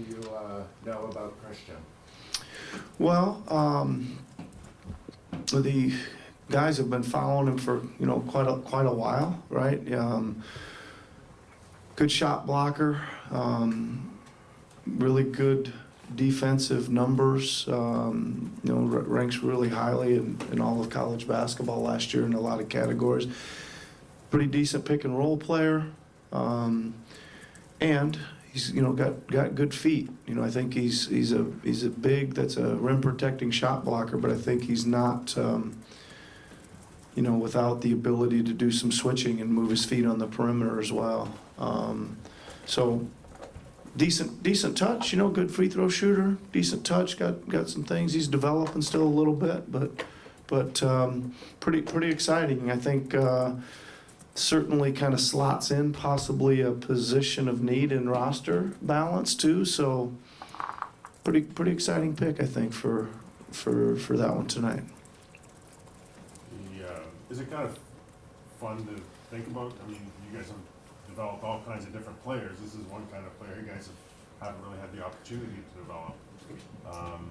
do you know about Christian? Well, the guys have been following him for quite a while, right? Good shot blocker, really good defensive numbers. Ranks really highly in all of college basketball last year in a lot of categories. Pretty decent pick and roll player, and he's got good feet. I think he's a big that's a rim protecting shot blocker, but I think he's not without the ability to do some switching and move his feet on the perimeter as well. So decent touch, good free throw shooter, decent touch, got some things. He's developing still a little bit, but pretty exciting. I think certainly kind of slots in possibly a position of need in roster balance too. So pretty exciting pick, I think, for that one tonight. Is it kind of fun to think about? I mean, you guys have developed all kinds of different players. This is one kind of player you guys haven't really had the opportunity to develop. Kind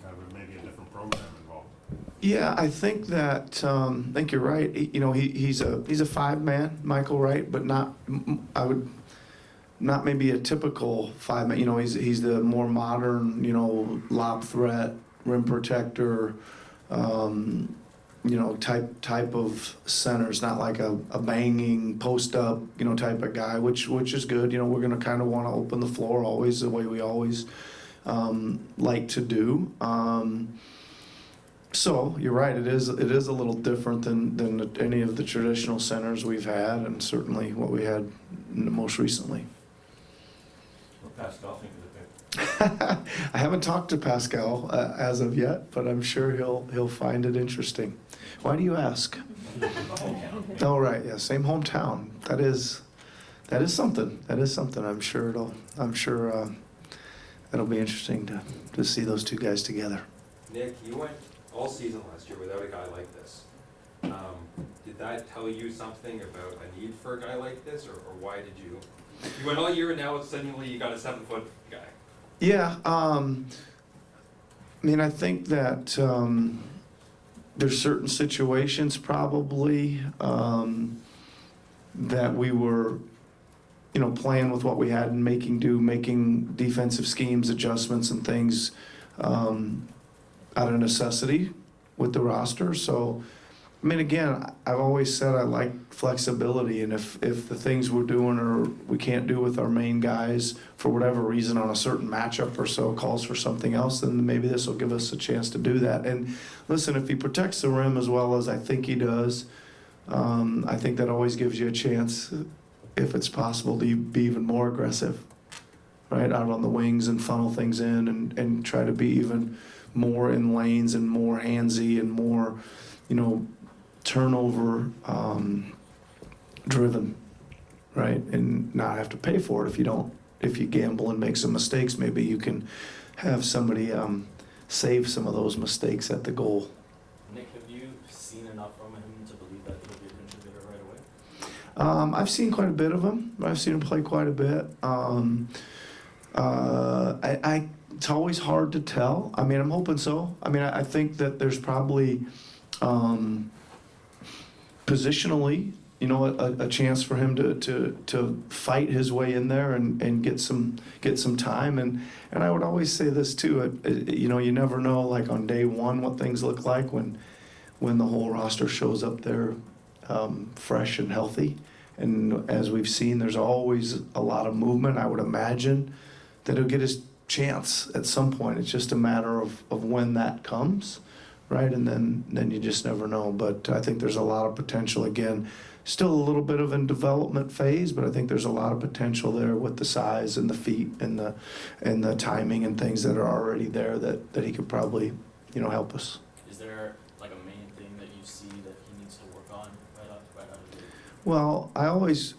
of maybe a different program involved. Yeah, I think that I think you're right. He's a five-man, Michael, right? But not maybe a typical five-man. He's the more modern, lob threat, rim protector. Type of center. It's not like a banging post up, type of guy, which is good. We're going to kind of want to open the floor always the way we always like to do. So you're right. It is a little different than any of the traditional centers we've had, and certainly what we had most recently. Pascal think of the pick? I haven't talked to Pascal as of yet, but I'm sure he'll find it interesting. Why do you ask? Oh, right, yeah, same hometown. That is something. That is something. I'm sure it'll be interesting to see those two guys together. Nick, you went all season last year without a guy like this. Did that tell you something about a need for a guy like this, or why did you? You went all year and now suddenly you got a 7-foot guy. Yeah, I think that there's certain situations probably that we were, playing with what we had and making defensive schemes, adjustments and things out of necessity with the roster. So, again, I've always said I like flexibility, and if the things we're doing or we can't do with our main guys for whatever reason on a certain matchup or so calls for something else, then maybe this will give us a chance to do that. And listen, if he protects the rim as well as I think he does, I think that always gives you a chance, if it's possible, to be even more aggressive, right, out on the wings and funnel things in and try to be even more in lanes and more handsy and more, turnover driven, right, and not have to pay for it if you gamble and make some mistakes. Maybe you can have somebody save some of those mistakes at the goal. Nick, have you seen enough from him to believe that he'll be a contributor right away? I've seen quite a bit of him. I've seen him play quite a bit. It's always hard to tell. I'm hoping so. I think that there's probably positionally, a chance for him to fight his way in there and get some time. And I would always say this too. You never know, like on day one, what things look like when the whole roster shows up there fresh and healthy. And as we've seen, there's always a lot of movement. I would imagine that he'll get his chance at some point. It's just a matter of when that comes. Right, and then you just never know. But I think there's a lot of potential. Again, still a little bit of in development phase, but I think there's a lot of potential there with the size and the feet and the timing and things that are already there that he could probably help us. Is there like a main thing that you see that he needs to work on right out of the gate? Well, I always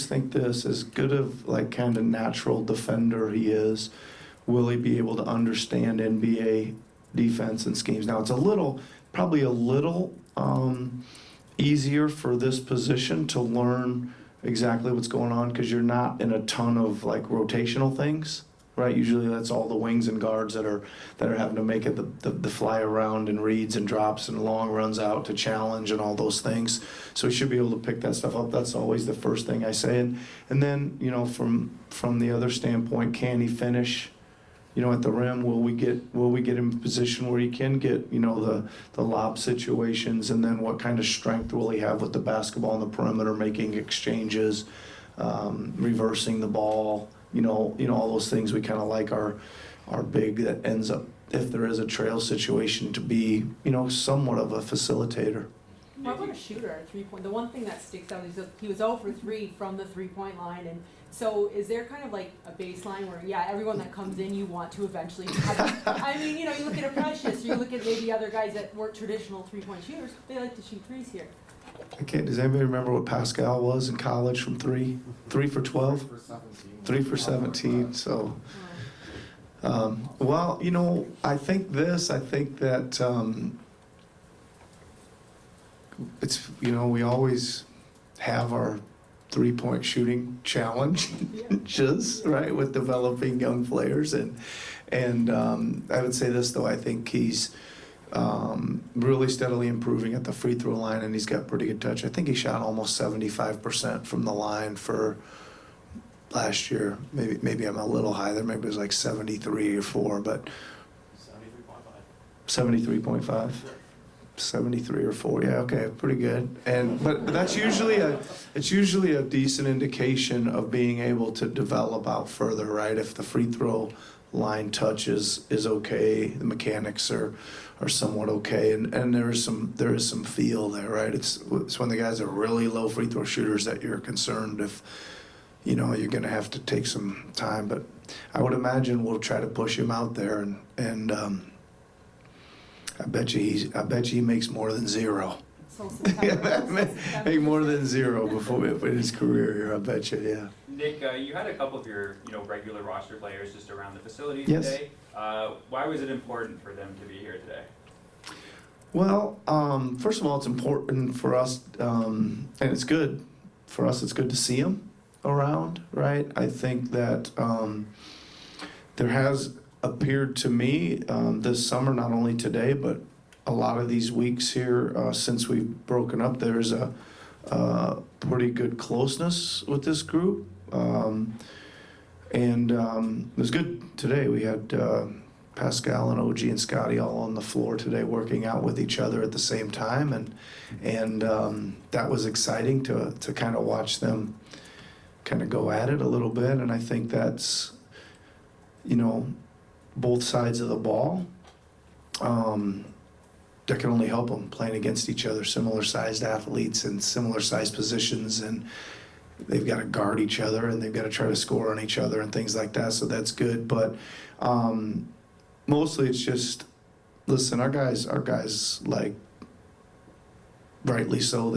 think this, as good of like kind of natural defender he is, will he be able to understand NBA defense and schemes? Now it's probably a little easier for this position to learn exactly what's going on because you're not in a ton of like rotational things, right? Usually that's all the wings and guards that are having to make it the fly around and reads and drops and long runs out to challenge and all those things. So he should be able to pick that stuff up. That's always the first thing I say. And then, you know, from the other standpoint, can he finish, you know, at the rim? Will we get him in a position where he can get, you know, the lob situations? And then what kind of strength will he have with the basketball on the perimeter, making exchanges, reversing the ball? You know, all those things. We kind of like our big that ends up, if there is a trail situation, to be, you know, somewhat of a facilitator. How about a shooter at 3-point? The one thing that sticks out is that he was 0 for 3 from the 3-point line, and so is there kind of like a baseline where, yeah, everyone that comes in you want to eventually have, I mean, you know, you look at a Precious, you look at maybe other guys that weren't traditional 3-point shooters, they like to shoot threes here. Okay, does anybody remember what Pascal was in college from 3? 3 for 12? 3 for 17, so. Well, you know, I think that it's, you know, we always have our 3-point shooting challenges, right, with developing young players. And I would say this, though, I think he's really steadily improving at the free throw line, and he's got pretty good touch. I think he shot almost 75% from the line for last year. Maybe I'm a little high there. Maybe it was like 73 or 4, but 73.5. 73 or 4, yeah, okay, pretty good. But that's usually a decent indication of being able to develop out further, right? If the free throw line touch is okay, the mechanics are somewhat okay, and there is some feel there, right? It's when the guys are really low free throw shooters that you're concerned if, you know, you're going to have to take some time. But I would imagine we'll try to push him out there, and I bet you he makes more than 0. So September. Make more than 0 before in his career here. I bet you, yeah. Nick, you had a couple of your, regular roster players just around the facility Yes. today. Why was it important for them to be here today? Well, first of all, it's important for us, and it's good for us. It's good to see them around, right? I think that there has appeared to me this summer, not only today, but a lot of these weeks here since we've broken up, there's a pretty good closeness with this group. And it was good today. We had Pascal and OG and Scotty all on the floor today working out with each other at the same time. And that was exciting to kind of watch them kind of go at it a little bit. And I think that's, both sides of the ball. That can only help them playing against each other, similar-sized athletes and similar-sized positions, and they've got to guard each other and they've got to try to score on each other and things like that. So that's good. But mostly it's just, listen, our guys, like, rightly so,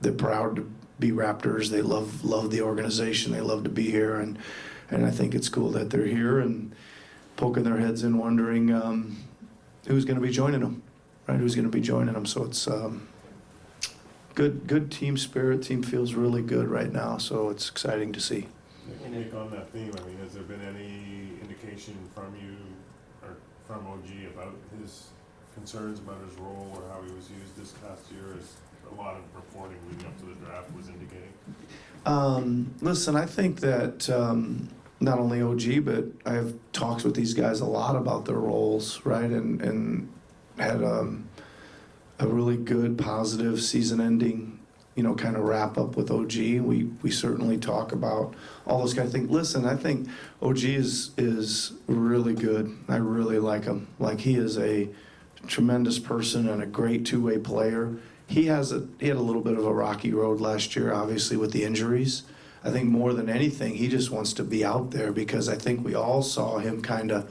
they're proud to be Raptors. They love the organization. They love to be here, and I think it's cool that they're here and poking their heads in, wondering who's going to be joining them, right? Who's going to be joining them? So it's good team spirit. Team feels really good right now, so it's exciting to see. Nick, on that theme, I mean, has there been any indication from you or from OG about his concerns about his role or how he was used this past year? As a lot of reporting leading up to the draft was indicating. Listen, I think that not only OG, but I have talks with these guys a lot about their roles, right? And had a really good, positive season-ending, kind of wrap up with OG. We certainly talk about all those kind of things. Listen, I think OG is really good. I really like him. Like, he is a tremendous person and a great two-way player. He had a little bit of a rocky road last year, obviously, with the injuries. I think more than anything, he just wants to be out there, because I think we all saw him kind of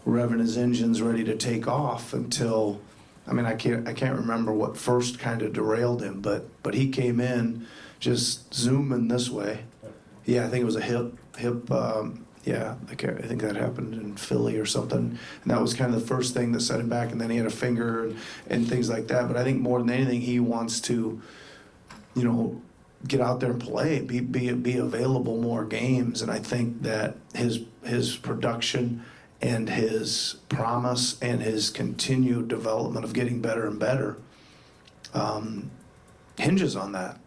revving his engines ready to take off until, I can't remember what first kind of derailed him, but he came in just zooming this way. Yeah, I think it was a hip. I think that happened in Philly or something, and that was kind of the first thing that set him back. And then he had a finger and things like that. But I think more than anything, he wants to, get out there and play, be available more games. And I think that his production and his promise and his continued development of getting better and better hinges on that,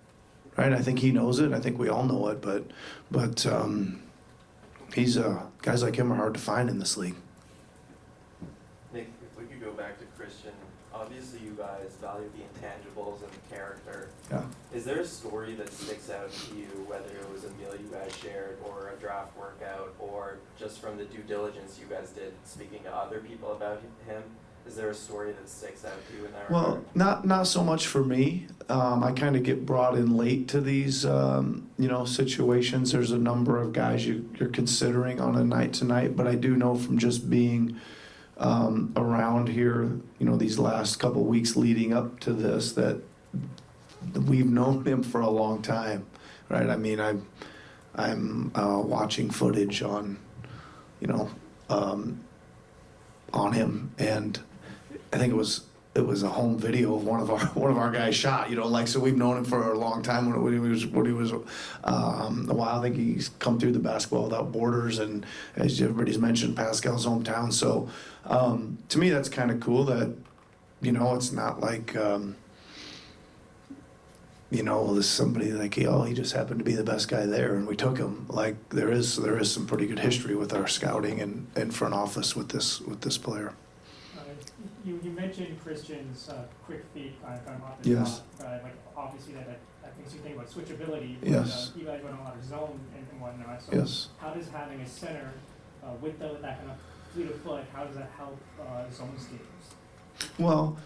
right? I think he knows it. I think we all know it, but he's guys like him are hard to find in this league. Nick, if we could go back to Christian, obviously you guys value the intangibles and the character. Yeah. Is there a story that sticks out to you, whether it was a meal you guys shared or a draft workout or just from the due diligence you guys did speaking to other people about him? Is there a story that sticks out to you in that Well, regard? not so much for me. I kind of get brought in late to these, situations. There's a number of guys you're considering on a night to night, but I do know from just being around here, these last couple weeks leading up to this, that we've known him for a long time, right? I mean, I'm watching footage on him, and I think it was a home video of one of our guys shot. So we've known him for a long time. When he was a while, I think he's come through the Basketball Without Borders, and as everybody's mentioned, Pascal's hometown. So to me, that's kind of cool that it's not like there's somebody like he just happened to be the best guy there and we took him. Like there is some pretty good history with our scouting and front office with this player. You mentioned Christian's quick feet kind of off the Yes. top. Like obviously that makes you think about switchability. But, Yes. you guys run a lot of zone and whatnot. So Yes. how does having a center with that kind of fleet of foot, how does that help zone schemes? Well,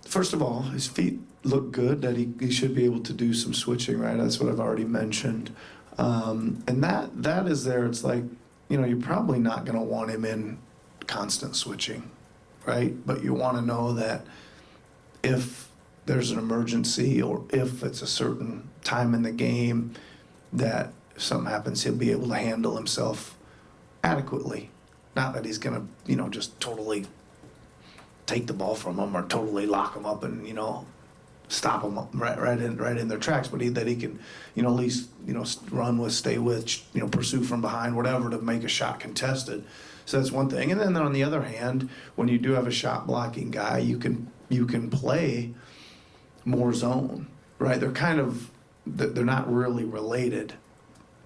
first of all, his feet look good, that he should be able to do some switching, right? That's what I've already mentioned. And that is there. It's like, you're probably not going to want him in constant switching, right? But you want to know that if there's an emergency or if it's a certain time in the game that if something happens, he'll be able to handle himself adequately. Not that he's going to, just totally take the ball from them or totally lock them up and stop them right in their tracks, but that he can at least run with, stay with, pursue from behind, whatever, to make a shot contested. So that's one thing. And then on the other hand, when you do have a shot blocking guy, you can play more zone, right? They're not really related,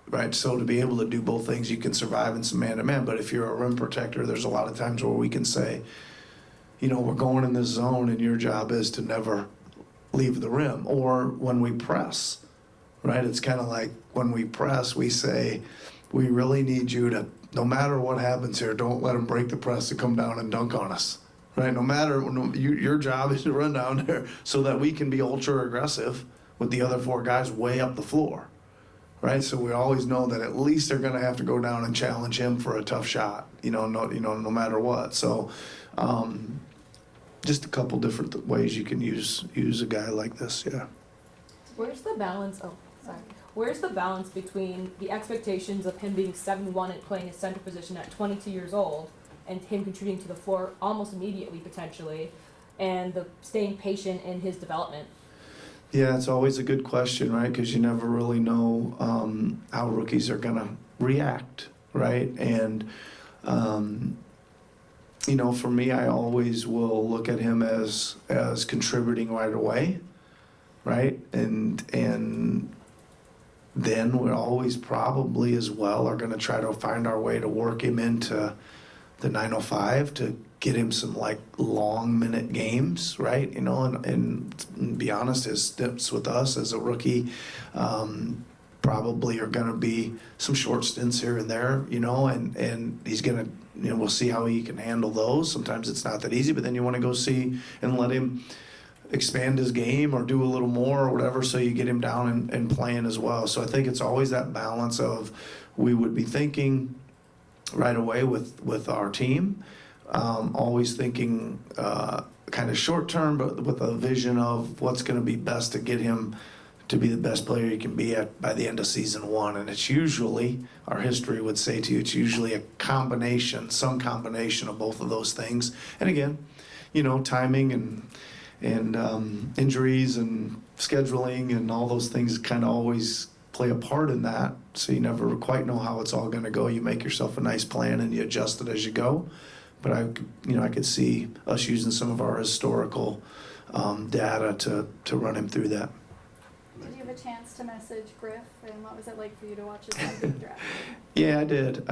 right? So to be able to do both things, you can survive in some man-to-man. But if you're a rim protector, there's a lot of times where we can say, we're going in this zone and your job is to never leave the rim. Or when we press, right? It's kind of like when we press, we say, we really need you to, no matter what happens here, don't let them break the press to come down and dunk on us, right? Your job is to run down there so that we can be ultra aggressive with the other four guys way up the floor, right? So we always know that at least they're going to have to go down and challenge him for a tough shot, no matter what. So, just a couple different ways you can use a guy like this, yeah. Where's the balance? Where's the balance between the expectations of him being 7'1" and playing a center position at 22 years old, and him contributing to the floor almost immediately potentially, and the staying patient in his development? Yeah, it's always a good question, right? Because you never really know how rookies are going to react, right? And for me, I always will look at him as contributing right away, right? And then we're always probably as well are going to try to find our way to work him into the 905 to get him some long minute games, right? And be honest, his stints with us as a rookie probably are going to be some short stints here and there, and he's going to, we'll see how he can handle those. Sometimes it's not that easy, but then you want to go see and let him expand his game or do a little more or whatever, so you get him down and playing as well. So I think it's always that balance of, we would be thinking right away with our team, always thinking kind of short term, but with a vision of what's going to be best to get him to be the best player he can be at by the end of season one. And it's usually, our history would say to you, it's usually some combination of both of those things. And again, timing injuries and scheduling and all those things kind of always play a part in that. So you never quite know how it's all going to go. You make yourself a nice plan and you adjust it as you go. But I could see us using some of our historical data to run him through that. Did you have a chance to message Griff, and what was it like for you to watch his son being drafted? Yeah, I did.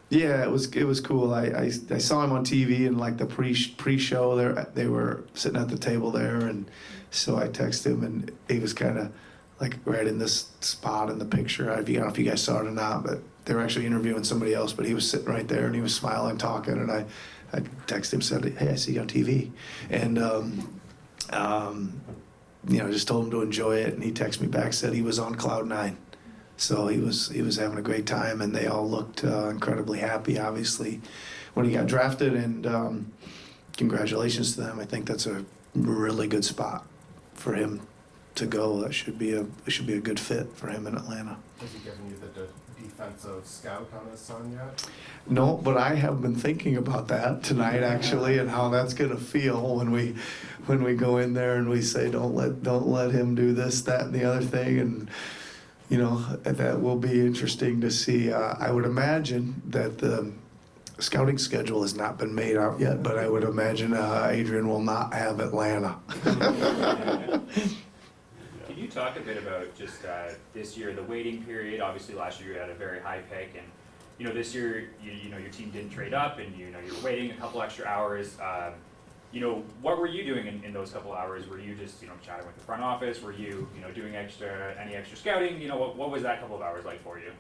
Yeah, it was cool. I saw him on TV and like the pre-show. They were sitting at the table there, and so I texted him, and he was kind of like right in this spot in the picture. I don't know if you guys saw it or not, but they were actually interviewing somebody else. But he was sitting right there, and he was smiling, talking, and I texted him, said, "Hey, I see you on TV," and just told him to enjoy it, and he texted me back, said he was on cloud 9. So he was having a great time, and they all looked incredibly happy, obviously, when he got drafted. And congratulations to them. I think that's a really good spot for him to go. That should be a good fit for him in Atlanta. Has he given you the defensive scout on his son yet? No, but I have been thinking about that tonight actually, and how that's gonna feel when we go in there and we say don't let him do this, that, and the other thing, and that will be interesting to see. I would imagine that the scouting schedule has not been made out yet, but I would imagine Adrian will not have Atlanta. Can you talk a bit about just this year, the waiting period? Obviously, last year you had a very high pick, and this year your team didn't trade up, and you're waiting a couple extra hours. What were you doing in those couple hours? Were you just chatting with the front office? Were you doing any extra scouting? What was that couple of hours like for you?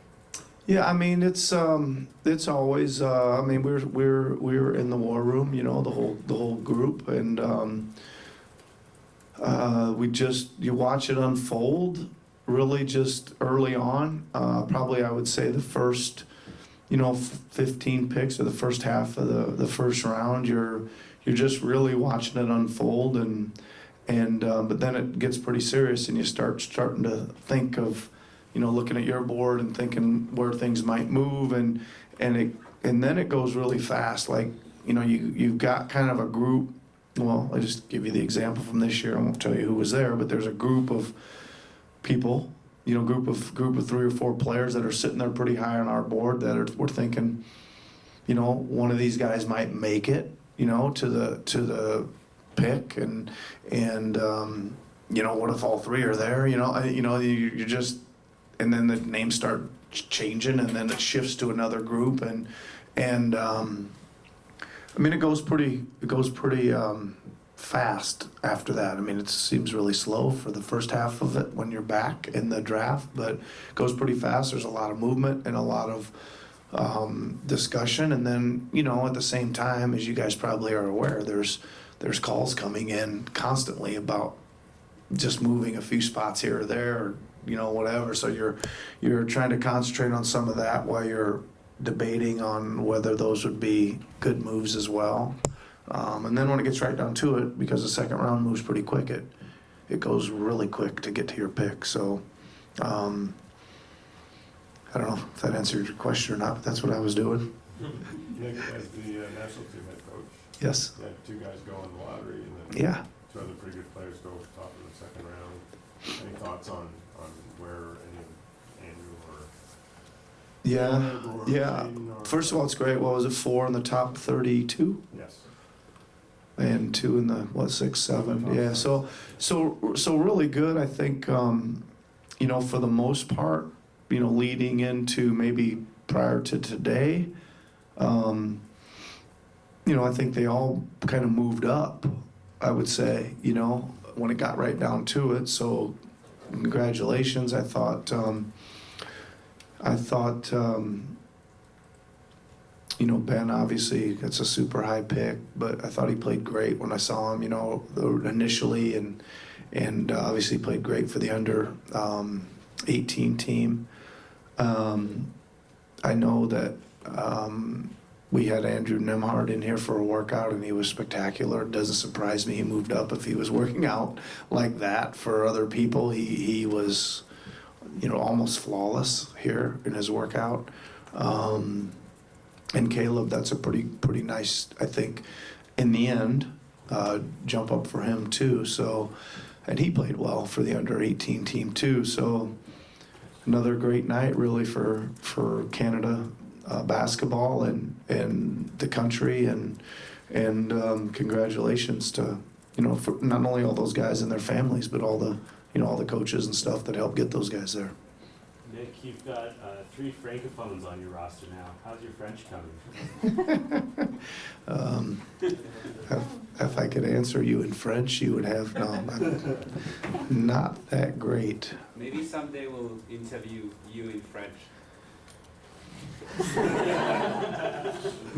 Yeah, I mean it's always I mean we were in the war room, the whole group, and you watch it unfold really just early on. Probably I would say the first 15 picks or the first half of the first round, you're just really watching it unfold, and but then it gets pretty serious, and you starting to think of looking at your board and thinking where things might move, and then it goes really fast. Like you've got kind of a group. Well, I just give you the example from this year. I won't tell you who was there, but there's a group of people, group of 3 or 4 players that are sitting there pretty high on our board that we're thinking, one of these guys might make it, to the pick, and what if all 3 are there? You just, and then the names start changing, and then it shifts to another group, and I mean, it goes pretty fast after that. I mean, it seems really slow for the first half of it when you're back in the draft, but it goes pretty fast. There's a lot of movement and a lot of discussion, and then at the same time, as you guys probably are aware, there's calls coming in constantly about just moving a few spots here or there, or whatever. So you're trying to concentrate on some of that while you're debating on whether those would be good moves as well. And then when it gets right down to it, because the second round moves pretty quick, it goes really quick to get to your pick. So I don't know if that answered your question or not, but that's what I was doing. Nick, as the national team head coach, Yes. you had 2 guys go in the lottery, and then Yeah. 2 other pretty good players go top of the second round. Any thoughts on where any of Andrew or Yeah. Hayden or- First of all, it's great. What was it, 4 in the top 32? Yes. And 2 in the 6, 7. Yeah. So really good. I think for the most part, leading into maybe prior to today, I think they all kind of moved up, I would say, when it got right down to it. So congratulations. I thought Ben, obviously, it's a super high pick, but I thought he played great when I saw him, initially, and obviously played great for the under 18 team. I know that we had Andrew Nemhard in here for a workout, and he was spectacular. It doesn't surprise me he moved up if he was working out like that for other people. He was, almost flawless here in his workout. And Caleb, that's a pretty nice, I think, in the end, jump up for him too. So, and he played well for the under 18 team too. So another great night really for Canada basketball and the country, and congratulations to, you know, for not only all those guys and their families, but all the, you know, all the coaches and stuff that helped get those guys there. Nick, you've got 3 francophones on your roster now. How's your French coming? If I could answer you in French, you would have, no, not that great. Maybe someday we'll interview you in French.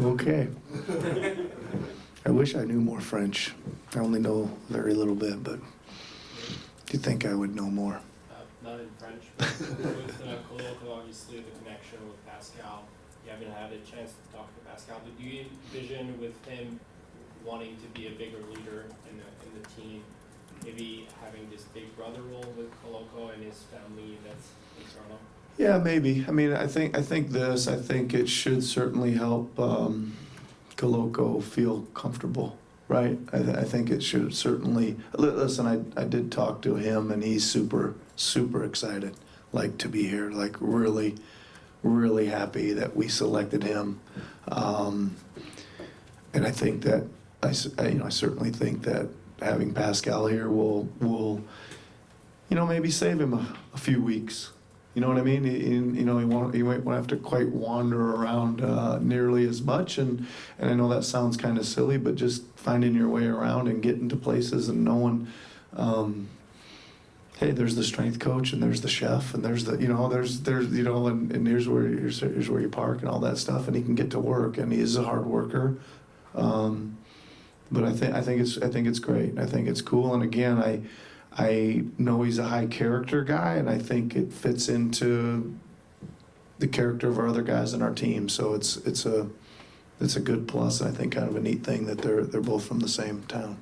Okay. I wish I knew more French. I only know very little bit, but you'd think I would know more. Not in French, but with Koloko, obviously the connection with Pascal. You haven't had a chance to talk to Pascal, but do you envision with him wanting to be a bigger leader in the team, maybe having this big brother role with Koloko and his family that's in Toronto? Yeah, maybe. I mean, I think it should certainly help Koloko feel comfortable, right? I think it should certainly. Listen, I did talk to him, and he's super excited, like, to be here, like really happy that we selected him, and I think that I certainly think that having Pascal here will you know, maybe save him a few weeks. You know what I mean? You know, he won't have to quite wander around nearly as much, and I know that sounds kind of silly, but just finding your way around and getting to places and knowing, hey, there's the strength coach and there's the chef and there's the, you know, there's you know, and here's where you park and all that stuff, and he can get to work, and he is a hard worker. But I think it's great. I think it's cool, and again, I know he's a high character guy, and I think it fits into the character of our other guys in our team. So it's a good plus, and I think kind of a neat thing that they're both from the same town.